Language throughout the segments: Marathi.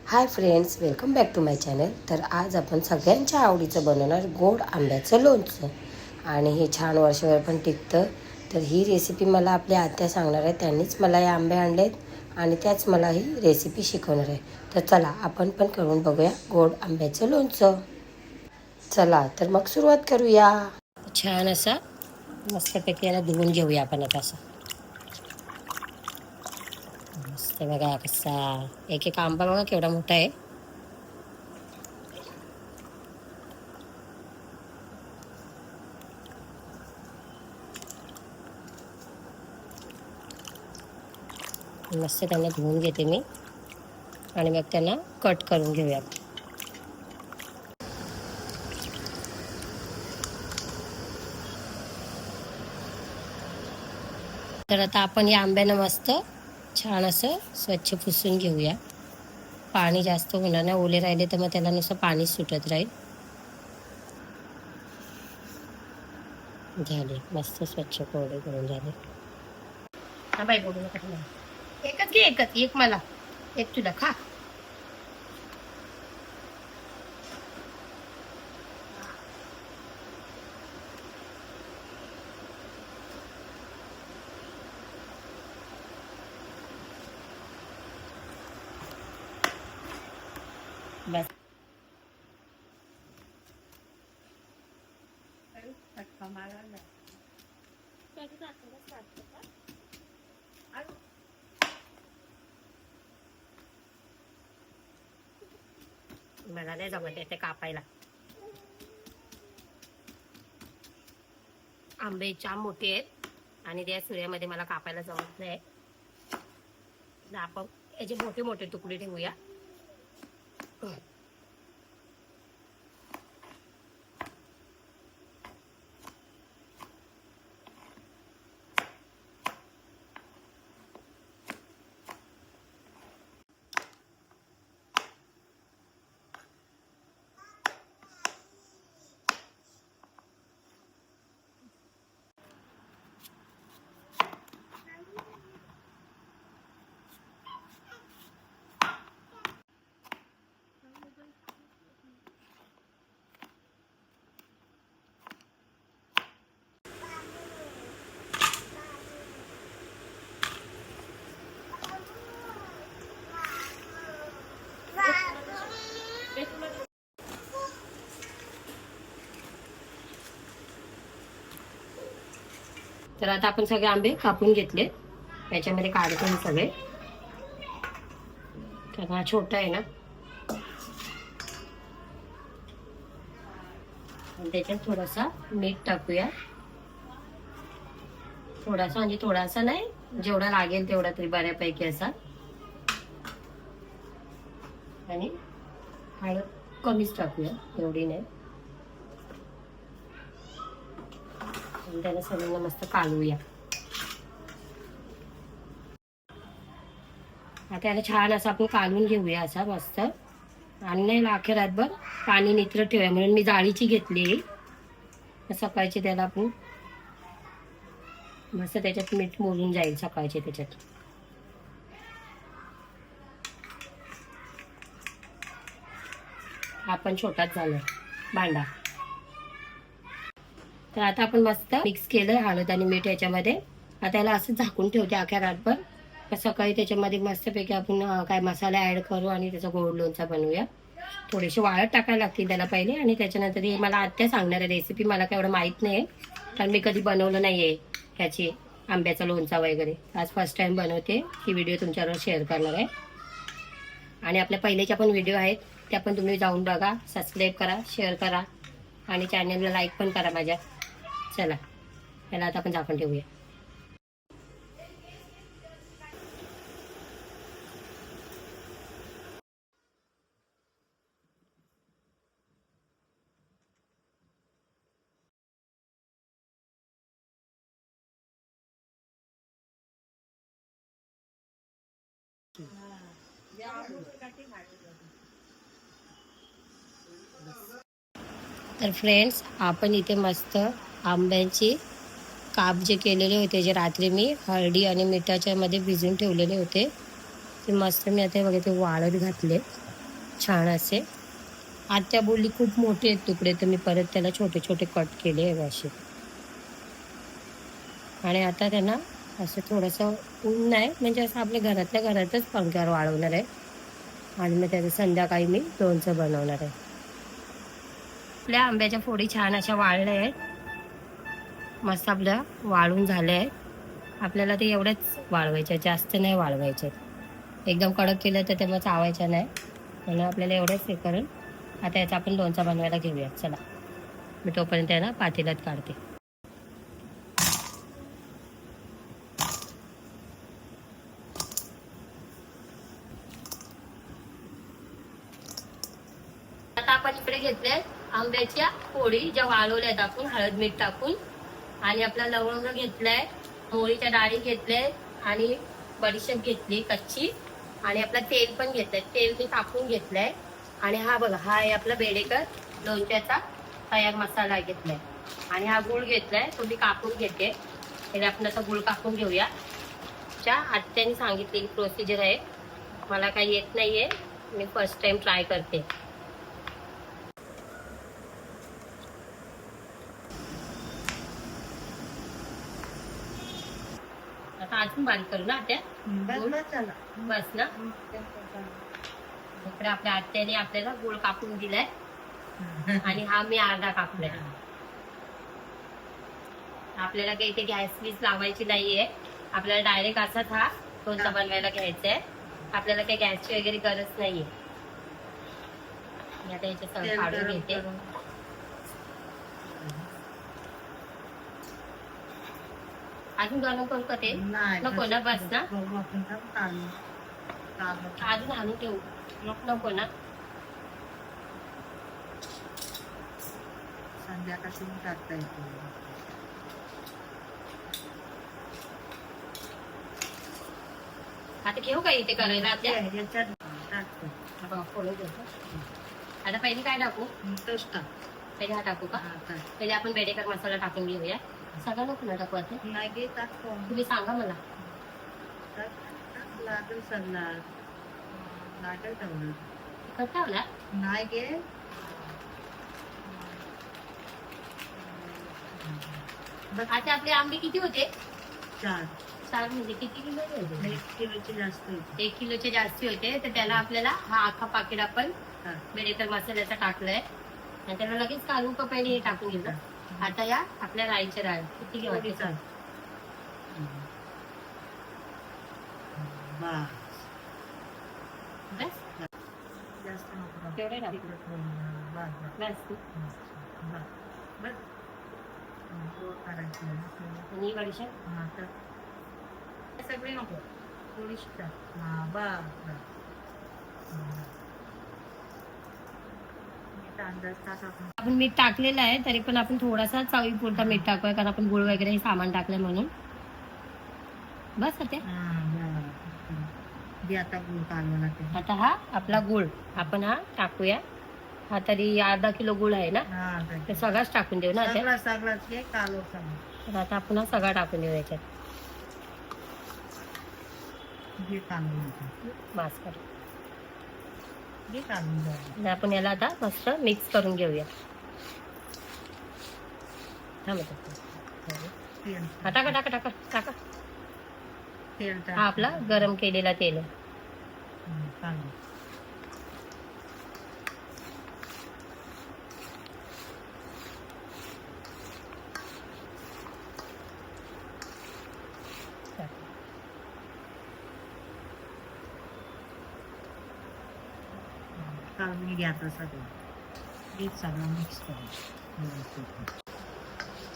High friends, welcome back to my channel. तर आज आपण सगळ्यांच्या आवडीचं बनवणार गोड आंब्याचं लोणचं. आणि हे छान वर्षभर पण टिकतं. तर ही रेसिपी मला आपल्या आत्या सांगणार आहे. त्यांनीच मला हे आंबे आणलेत आणि त्याच मला ही रेसिपी शिकवणार आहे. तर चला आपण पण करून बघूया गोड आंब्याचं लोणचं. चला तर मग सुरुवात करूया. छान असा मस्तपैकी याला धुवून घेऊया आपण आता असं. मस्त बघा कसा एक एक आंबा बघा केवढा मोठा आहे. मस्त त्यांना धुवून घेते मी आणि मग त्यांना कट करून घेऊया. तर आता आपण या आंब्यानं मस्त छान असं स्वच्छ पुसून घेऊया. पाणी जास्त होणार नाही, ओले राहिले तर मग त्याला नुसतं पाणी सुटत राहील. झाले मस्त स्वच्छ कोरडे करून झाले. हा बाई बोलू नका, एकच घे, एकच एक मला एक तुला खा. बस मला नाही जमत ते कापायला. आंबे छान मोठे आहेत आणि त्या सूर्यामध्ये मला कापायला जमत नाही. आपण याचे मोठे मोठे तुकडे ठेवूया. तर आता आपण सगळे आंबे कापून घेतले, याच्यामध्ये काढतो हे सगळे. कारण हा छोटा आहे ना, त्याच्यात थोडासा मीठ टाकूया. थोडासा म्हणजे थोडासा नाही, जेवढा लागेल तेवढा तरी बऱ्यापैकी असा. आणि हळद कमीच टाकूया, एवढी नाही. त्याला सगळ्यांना मस्त कालवूया. आता याला छान असं आपण कालवून घेऊया असा मस्त. आणि नाही अख्ख्या रातभर पाणी निथरत ठेवूया, म्हणून मी जाळीची घेतली. सकाळची त्याला आपण मस्त त्याच्यात मीठ मोजून जाईल सकाळचे त्याच्यात. आपण छोटाच झाला भांडा. तर आता आपण मस्त मिक्स केलं हळद आणि मीठ याच्यामध्ये. आता याला असं झाकून ठेवते अख्ख्या रातभर. तर सकाळी त्याच्यामध्ये मस्तपैकी आपण काय मसाला ॲड करू आणि त्याचा गोड लोणचा बनवूया. थोडीशी वाळत टाकायला लागतील त्याला पहिले, आणि त्याच्यानंतर हे मला आत्या सांगणार आहे रेसिपी. मला काय एवढं माहीत नाही आहे, कारण मी कधी बनवलं नाही आहे ह्याची आंब्याचा लोणचा वगैरे. आज फर्स्ट टाइम बनवते. ही व्हिडिओ तुमच्याबरोबर शेअर करणार आहे. आणि आपल्या पहिल्याच्या पण व्हिडिओ आहेत, त्या पण तुम्ही जाऊन बघा. सबस्क्राईब करा, शेअर करा आणि चॅनलला लाईक पण करा माझ्या. चला याला आता आपण झाकण ठेवूया. तर फ्रेंड्स, आपण इथे मस्त आंब्याची काप जे केलेले होते, जे रात्री मी हळदी आणि मिठाच्या मध्ये भिजून ठेवलेले होते, ते मस्त मी आता बघा ते वाळत घातले. छान असे. आत्या बोलली खूप मोठे आहेत तुकडे, तर मी परत त्याला छोटे छोटे कट केले आहे असे. आणि आता त्यांना असं थोडंसं ऊन नाही, म्हणजे असं आपल्या घरातल्या घरातच पंख्यावर वाळवणार आहे. आणि मग त्याचं संध्याकाळी मी लोणचं बनवणार आहे. आपल्या आंब्याच्या फोडी छान अशा वाळल्या आहेत, मस्त आपल्या वाळून झाल्या आहेत. आपल्याला ते एवढ्याच वाळवायच्या, जास्त नाही वाळवायचे. एकदम कडक केलं तर तेव्हा चावायच्या नाही, म्हणून आपल्याला एवढंच हे करून आता याचा आपण लोणचा बनवायला घेऊया. चला, मी तोपर्यंत आहे ना पातेल्यात काढते. आता आपण इकडे घेतले आंब्याच्या फोडी, ज्या वाळवल्या आहेत आपण हळद मीठ टाकून. आणि आपला लवंग घेतलाय, मोहरीच्या डाळी घेतले, आणि बडीशेप घेतली कच्ची, आणि आपला तेल पण घेतलंय. तेल मी टाकून घेतलंय. आणि हा बघा, हा आहे आपला बेडेकर लोणच्याचा तयार मसाला घेतलाय. आणि हा गुळ घेतलाय, तो मी कापून घेते. त्याला आपण असा गुळ कापून घेऊया. त्या आत्याने सांगितलेली प्रोसिजर आहे, मला काही येत नाहीये, मी फर्स्ट टाइम ट्राय करते. आता अजून बारीक करू ना आत्या? बस ना. इकडे आपल्या आत्याने आपल्याला गुळ कापून दिलाय, आणि हा मी अर्धा कापलाय. आपल्याला काही इथे गॅस वीज लावायची नाहीये, आपल्याला डायरेक्ट असाच हा लोणचा बनवायला घ्यायचा आहे. आपल्याला काही गॅसची वगैरे गरज नाहीये. मी आता याच्या सगळं काढून घेते. अजून गरम करू का ते? नको ना, बस ना. अजून आणून ठेवू नको ना. संध्याकाळी टाकता येतो. आता घेऊ का इथे करायला आत्या? याच्यात टाकतो. आता पहिले काय टाकू? टोस्ट पहिले हा टाकू का? पहिले आपण बेडेकर मसाला टाकून घेऊया. सगळं नको ना टाकू आता? नाही टाकतो. तुम्ही सांगा मला. लागेल सगळा, लागेल तेवढं. करता ना? नाही गे. आता आपले आंबे किती होते? 4. म्हणजे किती किलो होते? 1 किलोचे जास्त होते. 1 किलोचे जास्ती होते, तर त्याला आपल्याला हा अख्खा पाकिट आपण बेडेकर मसाल्याचा टाकलाय. आणि त्याला लगेच काढून का पहिले हे टाकून घेऊ. आता या आपल्या राईच्या डाळ किती घेवायचं? बस जास्त नको. तेवढे टाकू. बस. आणि बडीशेप सगळे नको, थोडीशी टाक. आपण मीठ टाकलेलं आहे, तरी पण आपण थोडासा चवीपुरता मीठ टाकूया, कारण आपण गुळ वगैरे हे सामान टाकलंय म्हणून. बस आता आता गुळ कालवला. आता हा आपला गुळ आपण हा टाकूया. हा तरी अर्धा किलो गुळ आहे ना, तर सगळाच टाकून देऊ ना आता. सगळं आता आपण हा सगळा टाकून देऊ याच्यात. बस करू. आपण याला आता मस्त मिक्स करून घेऊया. टाका टाका टाका टाका. हा आपला गरम केलेला तेल आहे. काढून घ्यायचं सगळं, सगळं मिक्स करून.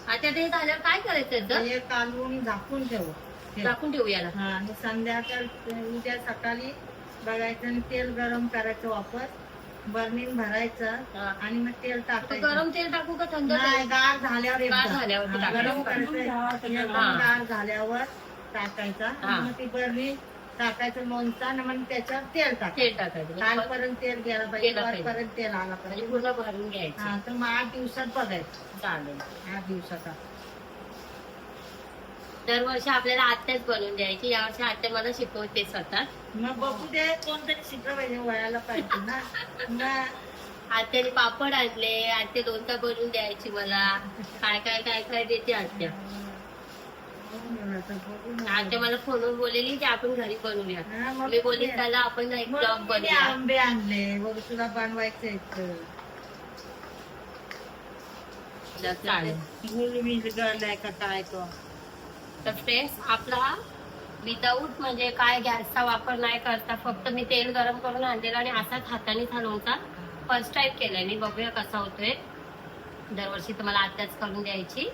आता ते झाल्यावर काय करायचं? हे काढून झाकून ठेवू. टाकून ठेवू याला. आणि संध्याकाळ उद्या सकाळी बघायचं आणि तेल गरम करायचं, वापस बर्निंग भरायचं आणि मग तेल टाकायचं. गरम तेल टाकू का थंड? नाही, गार झाल्यावर गरम करायचं. गार झाल्यावर टाकायचा, मग ती बर्निंग टाकायचं लोणचं, आणि मग त्याच्यावर तेल टाकायचं. कालपर्यंत तेल गेला पाहिजे, वरपर्यंत तेल आला पाहिजे, पूर्ण भरून घ्यायचं. हा, तर मग 8 दिवसात बघायचं. चालेल. 8 दिवसाचा दरवर्षी आपल्याला आत्याच बनवून द्यायची, यावर्षी आत्या मला शिकवते स्वतः. मग बघू दे, कोणतरी शिकलं पाहिजे, वयाला पाहिजे ना. मग आत्याने पापड आणले, आत्या लोणचं बनवून द्यायची मला. काय काय काय काय देते आत्या. आत्या मला फोनवर बोललेली की आपण घरी बनवूया. हा, मग मी बोलली त्याला आपण एक ब्लॉग म्हणून मी बनवूया. आंबे आणले, बघ तुला बनवायचं इथं. चालेल. गुलमील गळलाय का काय तो. तर फ्रेंड्स, आपला विदाऊट म्हणजे काय गॅसचा वापर नाही करता, फक्त मी तेल गरम करून आणलेला आणि असाच हाताने हा लोणचा फर्स्ट टाइम केलाय मी. बघूया कसा होतोय. दरवर्षी तुम्हाला आत्याच करून द्यायची.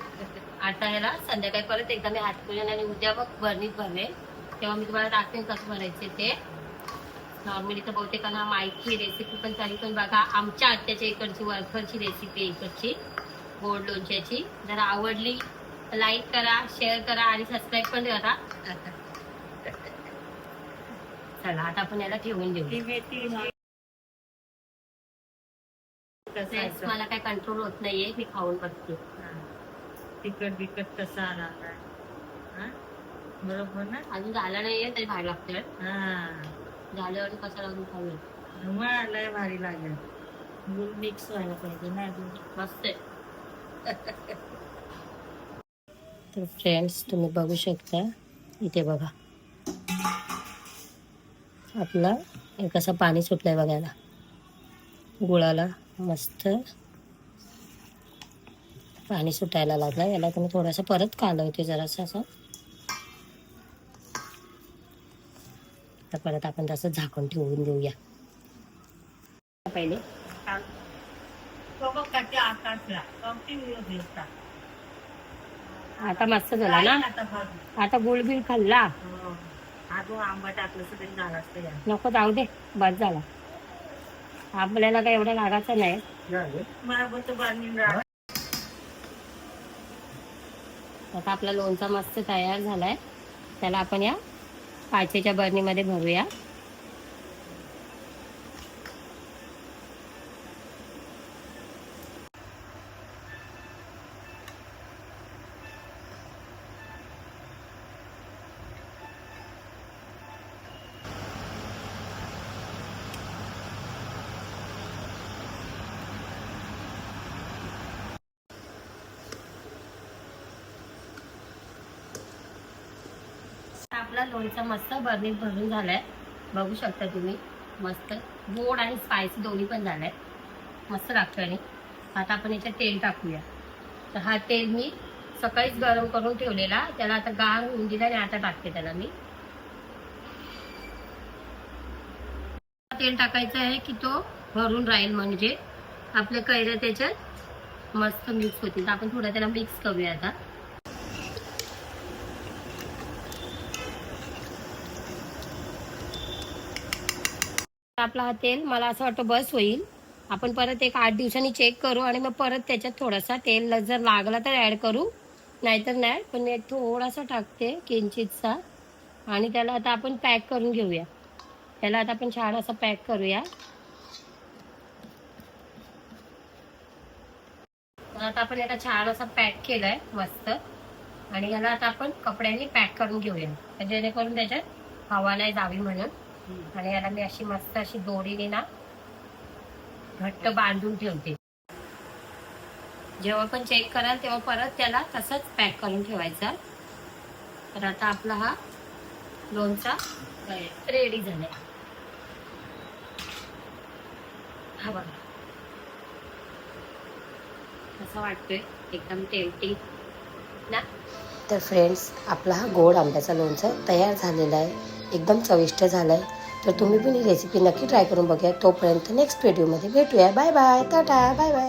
आता ह्याला संध्याकाळी परत एकदा मी हातपूजन आणि उद्या मग बरणीत भरले, तेव्हा मी तुम्हाला दाखवेन कसं भरायचे ते. नॉर्मली तर बहुतेकांना माहिती रेसिपी, पण तरी पण बघा आमच्या आत्याच्या इकडची वरखरची रेसिपी, इकडची गोड लोणच्याची. जर आवडली लाईक करा, शेअर करा आणि सबस्क्राईब पण करा. चला आता आपण याला ठेवून देऊ. मला काय कंट्रोल होत नाहीये, मी खाऊन बघते. तिखट बिकट कसा आला काय. हा? बरोबर ना. अजून झालं नाहीये तरी भारी लागतोय. हा, झाल्यावर कसं लागून खाऊया. मग लय भारी लागेल. गुळ मिक्स व्हायला पाहिजे ना अजून. मस्त आहे. तर फ्रेंड्स, तुम्ही बघू शकता इथे बघा आपला एक असं पाणी सुटलंय बघायला गुळाला. मस्त पाणी सुटायला लागलं. याला तुम्ही थोडंसं परत कालवते जरासं असं. तर परत आपण तसं झाकून ठेवून देऊया. पहिले आता मस्त झाला ना. आता गुळ बिळ खाल्ला. अजून आंबा टाकलं तरी झालं असतं या. नको, जाऊ दे, बस झाला. आपल्याला काय एवढं लागायचं नाही. आता आपला लोणचा मस्त तयार झालाय. त्याला आपण या काचेच्या बरणीमध्ये भरूया. आपला लोणचा मस्त बरणीत भरून झालाय. बघू शकता तुम्ही. मस्त गोड आणि स्पायसी दोन्ही पण झालाय. मस्त लागतोय. आणि आता आपण याच्यात तेल टाकूया. तर हा तेल मी सकाळीच गरम करून ठेवलेला, त्याला आता गार होऊन दिला आणि आता टाकते त्याला मी. तेल टाकायचं आहे की तो भरून राहील, म्हणजे आपल्या कैऱ्या त्याच्यात मस्त मिक्स होतील. तर आपण थोडं त्याला मिक्स करूया आता. आपला हा तेल मला असं वाटतं बस होईल. आपण परत एक 8 दिवसांनी चेक करू आणि मग परत त्याच्यात थोडासा तेल जर लागला तर ऍड करू, नाहीतर नाही. पण मी थोडासा टाकते किंचितसा. आणि त्याला आता आपण पॅक करून घेऊया. त्याला आता आपण छान असं पॅक करूया. आता आपण याला छान असं पॅक केलंय मस्त. आणि याला आता आपण कपड्यांनी पॅक करून घेऊया, जेणेकरून त्याच्यात हवा नाही जावी म्हणून. आणि याला मी अशी मस्त अशी दोरीने ना घट्ट बांधून ठेवते. जेव्हा पण चेक कराल तेव्हा परत त्याला तसंच पॅक करून ठेवायचा. तर आता आपला हा लोणचा रेडी झालाय. हा बघा कसं वाटतोय, एकदम टेम्पटिंग ना. तर फ्रेंड्स, आपला हा गोड आंब्याचा लोणचा तयार झालेला आहे. एकदम चविष्ट झाला आहे. तर तुम्ही पण ही रेसिपी नक्की ट्राय करून बघा. तोपर्यंत नेक्स्ट व्हिडिओमध्ये भेटूया. Bye bye, tata, bye bye.